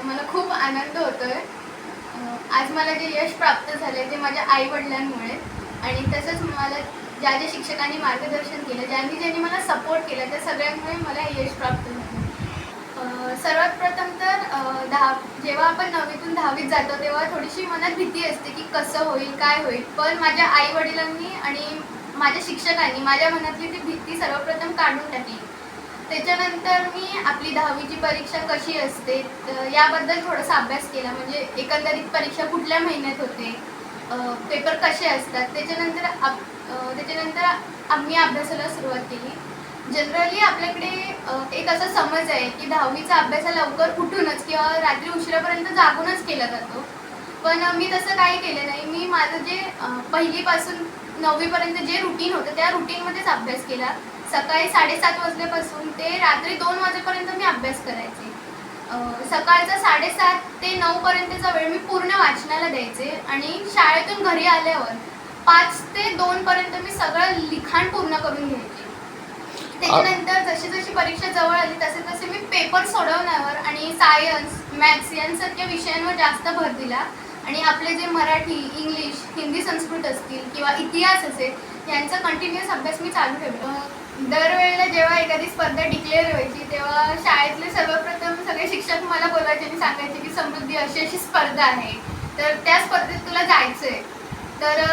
मला खूप आनंद होतोय। आज मला जे यश प्राप्त झाले ते माझ्या आई-वडिलांमुळे आणि तसंच मला ज्या शिक्षकांनी मार्गदर्शन केलं, ज्यांनी मला सपोर्ट केला, त्या सगळ्यांमुळे मला यश प्राप्त झालं। सर्वात प्रथम तर जेव्हा आपण 9वीतून 10वीत जातो तेव्हा थोडीशी मनात भीती असते की कसं होईल, काय होईल। पण माझ्या आई-वडिलांनी आणि माझ्या शिक्षकांनी माझ्या मनातली ती भीती सर्वप्रथम काढून टाकली। त्याच्यानंतर मी आपली 10वीची परीक्षा कशी असते याबद्दल थोडासा अभ्यास केला। म्हणजे एकंदरीत परीक्षा कुठल्या महिन्यात होते, पेपर कसे असतात, त्याच्यानंतर आम्ही अभ्यासाला सुरुवात केली। जनरली आपल्याकडे एक असा समज आहे की 10वीचा अभ्यास लवकर उठूनच किंवा रात्री उशिरापर्यंत जागूनच केला जातो, पण मी तसं काही केलं नाही। मी माझं जे पहिलीपासून 9वीपर्यंत जे रुटीन होतं त्या रुटीनमध्येच अभ्यास केला। सकाळी 7:30 वाजल्यापासून ते रात्री 2 वाजेपर्यंत मी अभ्यास करायचे। सकाळचा 7:30 ते 9 पर्यंतचा वेळ मी पूर्ण वाचनाला द्यायचे आणि शाळेतून घरी आल्यावर 5 ते 2 पर्यंत मी सगळं लिखाण पूर्ण करून घ्यायचे। त्याच्यानंतर जशी जशी परीक्षा जवळ आली तसे तसे मी पेपर सोडवण्यावर आणि सायन्स, मॅथ्स यांसारख्या विषयांवर जास्त भर दिला आणि आपले जे मराठी, इंग्लिश, हिंदी, संस्कृत असतील किंवा इतिहास असेल यांचा कंटिन्युअस अभ्यास मी चालू ठेवला। दरवेळेला जेव्हा एखादी स्पर्धा डिक्लेअर व्हायची तेव्हा शाळेतले सर्वप्रथम सगळे शिक्षक मला बोलायचे आणि सांगायचे की समृद्धी अशी अशी स्पर्धा आहे, तर त्या स्पर्धेत तुला जायचं आहे। तर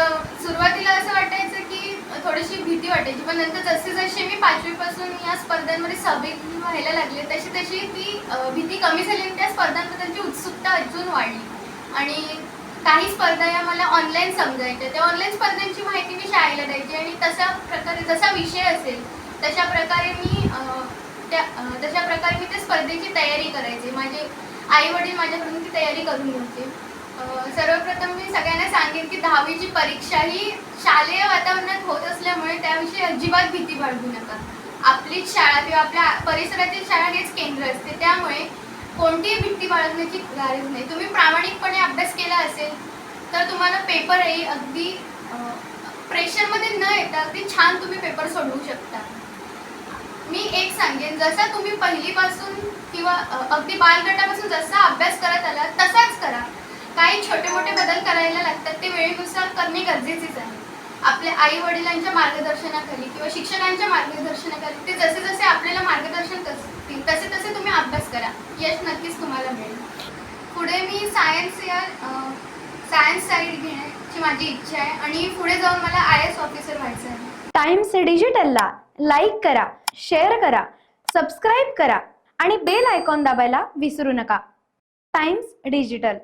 सुरुवातीला असं वाटायचं की थोडीशी भीती वाटायची, पण नंतर जसे मी 5वीपासून या स्पर्धांमध्ये सहभागी व्हायला लागले तशी ती भीती कमी झाली आणि त्या स्पर्धांबद्दलची उत्सुकता अजून वाढली। आणि काही स्पर्धा या मला ऑनलाईन समजायच्या, त्या ऑनलाईन स्पर्धांची माहिती मी शाळेला द्यायची आणि तशा प्रकारे जसा विषय असेल तशा प्रकारे मी त्या स्पर्धेची तयारी करायची। माझे आई-वडील माझ्याकडून ती तयारी करून घ्यायचे। सर्वप्रथम मी सगळ्यांना सांगेन की 10वीची परीक्षा ही शालेय वातावरणात होत असल्यामुळे त्याविषयी अजिबात भीती बाळगू नका। आपलीच शाळा किंवा आपल्या परिसरातील शाळा हेच केंद्र असते, त्यामुळे कोणतीही भीती बाळगण्याची गरज नाही। तुम्ही प्रामाणिकपणे अभ्यास केला असेल तर तुम्हाला पेपरही अगदी प्रेशरमध्ये न येता अगदी छान तुम्ही पेपर सोडवू शकता। मी एक सांगेन, जसा तुम्ही पहिलीपासून किंवा अगदी बालगटापासून जसा अभ्यास करत आला तसाच करा। काही छोटे मोठे बदल करायला लागतात, ते वेळेनुसार करणे गरजेचेच आहे। आपल्या आई-वडिलांच्या मार्गदर्शनाखाली किंवा शिक्षकांच्या मार्गदर्शनाखाली ते जसे जसे आपल्याला मार्गदर्शन करतील तसे तसे तुम्ही अभ्यास करा, यश नक्कीच तुम्हाला मिळेल। पुढे मी सायन्स साईड घेण्याची माझी इच्छा आहे आणि पुढे जाऊन मला IAS ऑफिसर व्हायचं आहे। टाइम्स डिजिटलला लाईक करा, शेअर करा, सबस्क्राईब करा आणि बेल आयकॉन दाबायला विसरू नका। Times digital.